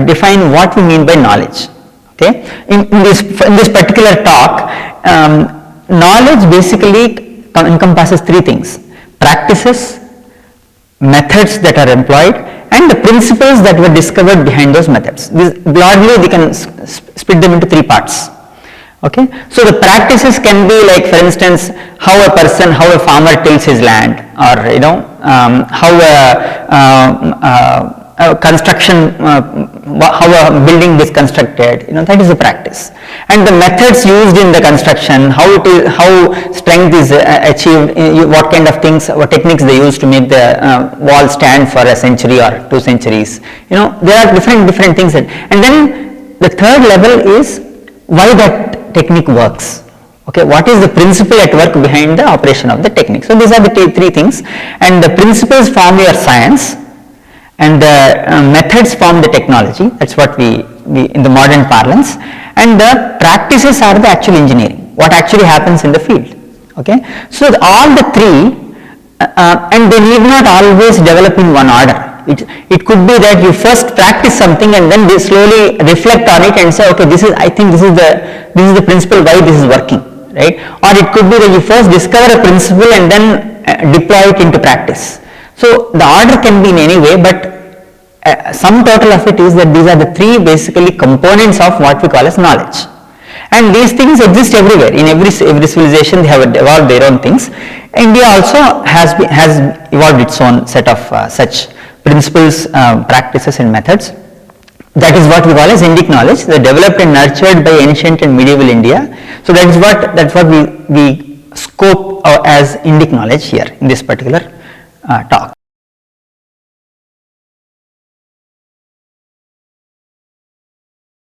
define what we mean by knowledge. Okay, in this particular talk, knowledge basically encompasses three things: practices, methods that are employed, and the principles that were discovered behind those methods. Broadly, we can split them into three parts. Okay, so the practices can be like, for instance, how a farmer tills his land, or how construction, how a building is constructed. That is the practice. And the methods used in the construction, how strength is achieved, what kind of things, what techniques they use to make the wall stand for a century or 2 centuries. There are different things. And then the third level is why that technique works. Okay, what is the principle at work behind the operation of the technique? So these are the three things, and the principles form your science, and the methods form the technology. That's what we in the modern parlance, and the practices are the actual engineering, what actually happens in the field. Okay, so all the three, and they need not always develop in one order. It could be that you first practice something and then they slowly reflect on it and say, okay, I think this is the principle why this is working, right? Or it could be that you first discover a principle and then deploy it into practice. So the order can be in any way, but sum total of it is that these are the three basically components of what we call as knowledge. And these things exist everywhere. In every civilization, they have evolved their own things. India also has evolved its own set of such principles, practices and methods. That is what we call as Indic knowledge. They are developed and nurtured by ancient and medieval India. So that's what we scope as Indic knowledge here in this particular talk.